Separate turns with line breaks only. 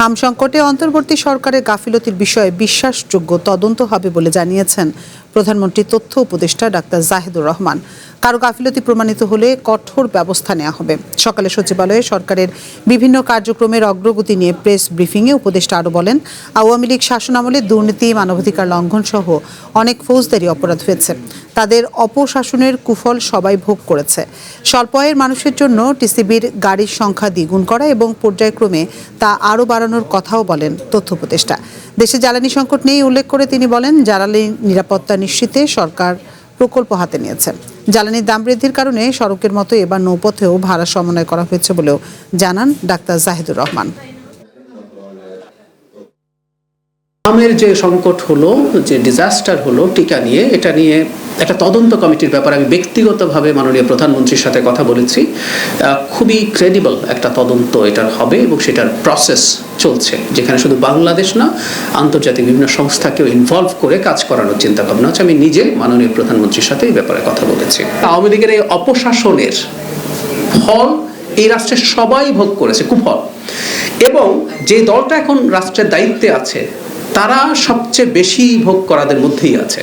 হাম সংকটে অন্তর্বর্তী সরকারের গাফিলতির বিষয়ে বিশ্বাসযোগ্য তদন্ত হবে বলে জানিয়েছেন প্রধানমন্ত্রীর তথ্য উপদেষ্টা ডাক্তার জাহিদুর রহমান। কারো গাফিলতি প্রমাণিত হলে কঠোর ব্যবস্থা নেওয়া হবে। সকালে সচিবালয়ে সরকারের বিভিন্ন কার্যক্রমের অগ্রগতি নিয়ে প্রেস ব্রিফিংয়ে উপদেষ্টা আরও বলেন, আওয়ামী লীগ শাসনামলে দুর্নীতি, মানবাধিকার লঙ্ঘন সহ অনেক ফৌজদারি অপরাধ হয়েছে। তাদের অপশাসনের কুফল সবাই ভোগ করেছে। স্বল্প আয়ের মানুষের জন্য টিসিবির গাড়ির সংখ্যা দ্বিগুণ করা এবং পর্যায়ক্রমে তা আরও বাড়ানোর কথাও বলেন তথ্য উপদেষ্টা। দেশে জ্বালানি সংকট নিয়ে উল্লেখ করে তিনি বলেন, জ্বালানি নিরাপত্তা নিশ্চিতে সরকার প্রকল্প হাতে নিয়েছে। জ্বালানির দাম বৃদ্ধির কারণে সড়কের মতো এবার নৌপথেও ভাড়া সমন্বয় করা হয়েছে বলেও জানান ডাক্তার জাহিদুর রহমান।
আমের যে সংকট হলো, যে ডিজাস্টার হলো টিকা নিয়ে, এটা নিয়ে একটা তদন্ত কমিটির ব্যাপারে আমি ব্যক্তিগতভাবে মাননীয় প্রধানমন্ত্রীর সাথে কথা বলেছি। খুবই ক্রেডিবল একটা তদন্ত এটার হবে এবং সেটার প্রসেস চলছে, যেখানে শুধু বাংলাদেশ না, আন্তর্জাতিক বিভিন্ন সংস্থাকেও ইনভলভ করে কাজ করানোর চিন্তা ভাবনা হচ্ছে। আমি নিজে মাননীয় প্রধানমন্ত্রীর সাথে এই ব্যাপারে কথা বলেছি। আওয়ামী লীগের এই অপশাসনের ফল এই রাষ্ট্রের সবাই ভোগ করেছে, কুফল। এবং যে দলটা এখন রাষ্ট্রের দায়িত্বে আছে তারা সবচেয়ে বেশি ভোগ করাদের মধ্যেই আছে।